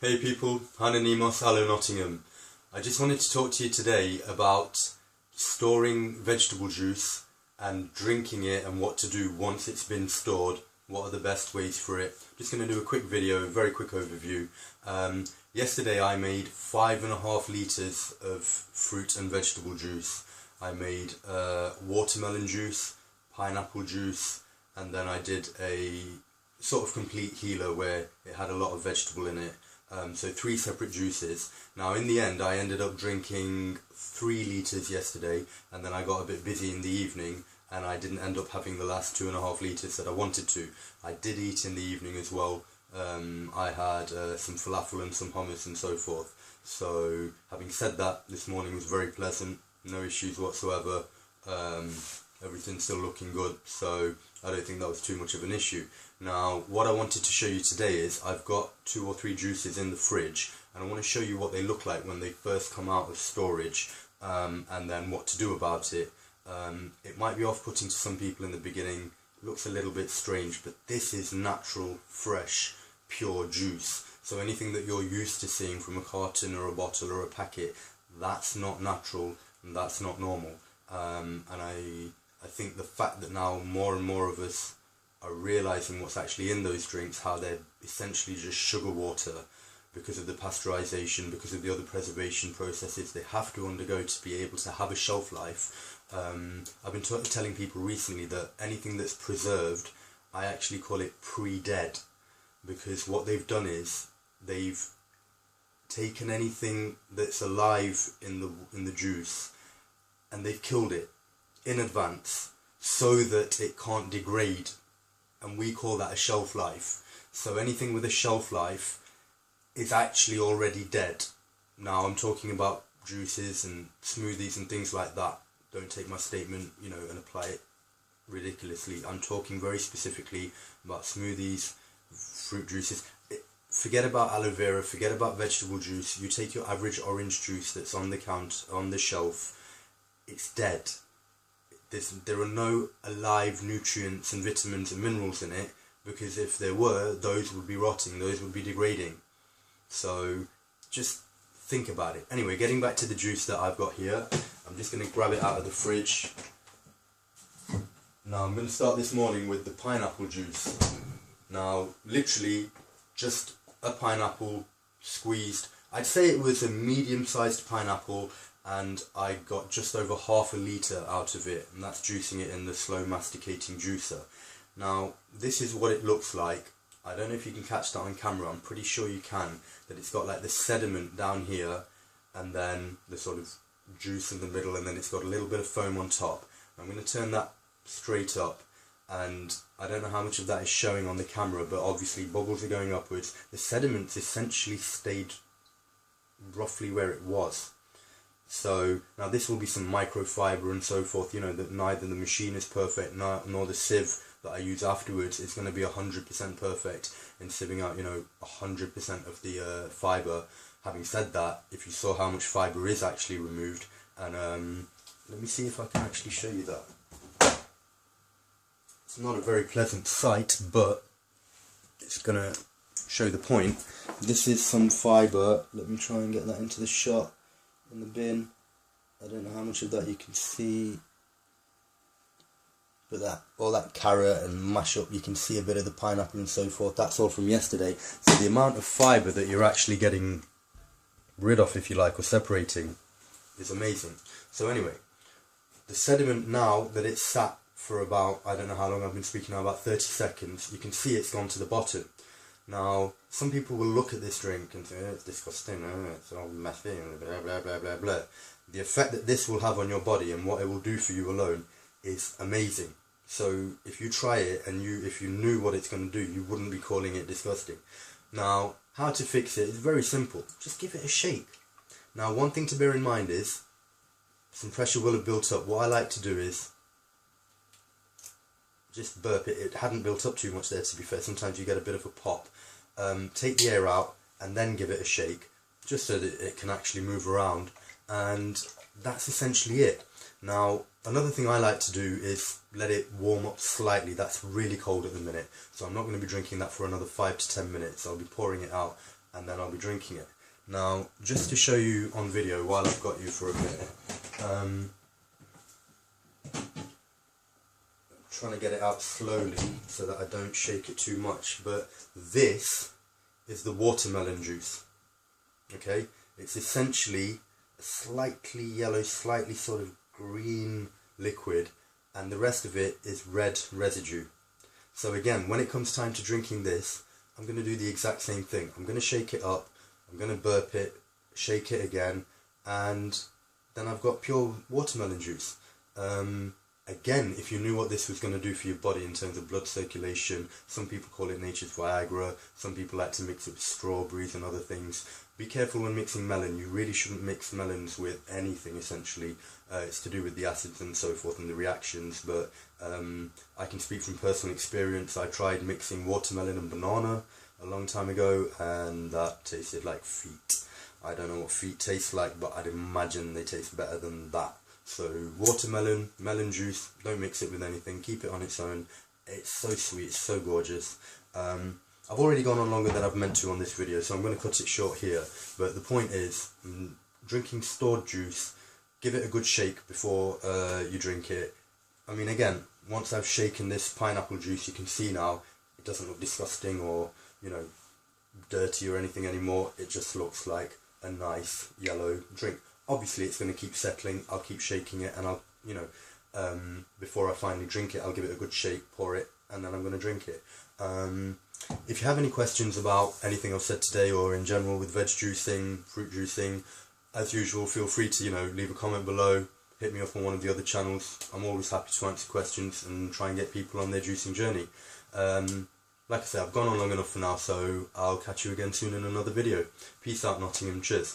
Hey people, Hana, Aloe Nottingham. I just wanted to talk to you today about storing vegetable juice and drinking it and what to do once it's been stored. What are the best ways for it? Just going to do a quick video, very quick overview. Yesterday I made 5.5 litres of fruit and vegetable juice. I made watermelon juice, pineapple juice, and then I did a sort of complete healer where it had a lot of vegetable in it. So 3 separate juices. Now in the end I ended up drinking 3 litres yesterday, and then I got a bit busy in the evening and I didn't end up having the last 2.5 litres that I wanted to. I did eat in the evening as well. I had some falafel and some hummus and so forth. So having said that, this morning was very pleasant, no issues whatsoever. Everything's still looking good, so I don't think that was too much of an issue. Now what I wanted to show you today is I've got 2 or 3 juices in the fridge, and I want to show you what they look like when they first come out of storage, and then what to do about it. It might be off-putting to some people in the beginning, it looks a little bit strange, but this is natural, fresh, pure juice. So anything that you're used to seeing from a carton or a bottle or a packet, that's not natural and that's not normal. And I think the fact that now more and more of us are realising what's actually in those drinks, how they're essentially just sugar water because of the pasteurisation, because of the other preservation processes they have to undergo to be able to have a shelf life. I've been telling people recently that anything that's preserved, I actually call it pre-dead, because what they've done is they've taken anything that's alive in the juice and they've killed it in advance so that it can't degrade, and we call that a shelf life. So anything with a shelf life is actually already dead. Now I'm talking about juices and smoothies and things like that. Don't take my statement, and apply it ridiculously. I'm talking very specifically about smoothies, fruit juices. Forget about aloe vera, forget about vegetable juice. You take your average orange juice that's on the shelf, it's dead. There are no alive nutrients and vitamins and minerals in it, because if there were, those would be rotting, those would be degrading. So just think about it. Anyway, getting back to the juice that I've got here, I'm just going to grab it out of the fridge. Now I'm going to start this morning with the pineapple juice. Now literally just a pineapple squeezed. I'd say it was a medium-sized pineapple, and I got just over half a litre out of it, and that's juicing it in the slow masticating juicer. Now this is what it looks like. I don't know if you can catch that on camera, I'm pretty sure you can, that it's got like the sediment down here and then the sort of juice in the middle, and then it's got a little bit of foam on top. I'm going to turn that straight up, and I don't know how much of that is showing on the camera, but obviously bubbles are going upwards. The sediment essentially stayed roughly where it was. So now this will be some microfiber and so forth, that neither the machine is perfect nor the sieve that I use afterwards is going to be 100% perfect in sieving out 100% of the fibre. Having said that, if you saw how much fibre is actually removed, and let me see if I can actually show you that. It's not a very pleasant sight, but it's going to show the point. This is some fibre. Let me try and get that into the shot in the bin. I don't know how much of that you can see, but all that carrot and mash up, you can see a bit of the pineapple and so forth. That's all from yesterday. So the amount of fibre that you're actually getting rid of, if you like, or separating, is amazing. So anyway, the sediment, now that it's sat for about, I don't know how long I've been speaking now, about 30 seconds, you can see it's gone to the bottom. Now, some people will look at this drink and say, oh, it's disgusting, oh, it's all messy, blah, blah, blah, blah, blah. The effect that this will have on your body and what it will do for you alone is amazing. So if you try it, and if you knew what it's going to do, you wouldn't be calling it disgusting. Now, how to fix it is very simple. Just give it a shake. Now, one thing to bear in mind is some pressure will have built up. What I like to do is just burp it. It hadn't built up too much there, to be fair. Sometimes you get a bit of a pop. Take the air out and then give it a shake, just so that it can actually move around. and that's essentially it. Now, another thing I like to do is let it warm up slightly. That's really cold at the minute, so I'm not going to be drinking that for another 5 to 10 minutes. I'll be pouring it out and then I'll be drinking it. Now, just to show you on video while I've got you for a minute, I'm trying to get it out slowly so that I don't shake it too much, but this is the watermelon juice. Okay, it's essentially a slightly yellow, slightly sort of green liquid, and the rest of it is red residue. So again, when it comes time to drinking this, I'm going to do the exact same thing. I'm going to shake it up, I'm going to burp it, shake it again, and then I've got pure watermelon juice. Again, if you knew what this was going to do for your body in terms of blood circulation, some people call it nature's Viagra, some people like to mix it with strawberries and other things. Be careful when mixing melon. You really shouldn't mix melons with anything, essentially. It's to do with the acids and so forth and the reactions, but I can speak from personal experience. I tried mixing watermelon and banana a long time ago, and that tasted like feet. I don't know what feet taste like, but I'd imagine they taste better than that. So watermelon, melon juice, don't mix it with anything, keep it on its own. It's so sweet, it's so gorgeous. I've already gone on longer than I've meant to on this video, so I'm going to cut it short here. But the point is, drinking stored juice, give it a good shake before you drink it. I mean, again, once I've shaken this pineapple juice, you can see now, it doesn't look disgusting or, you know, dirty or anything anymore. It just looks like a nice yellow drink. Obviously it's going to keep settling, I'll keep shaking it, and I'll, you know, before I finally drink it, I'll give it a good shake, pour it, and then I'm going to drink it. If you have any questions about anything I've said today or in general with veg juicing, fruit juicing, as usual, feel free to, you know, leave a comment below, hit me up on one of the other channels. I'm always happy to answer questions and try and get people on their juicing journey. Like I said, I've gone on long enough for now, so I'll catch you again soon in another video. Peace out, Nottingham. Cheers.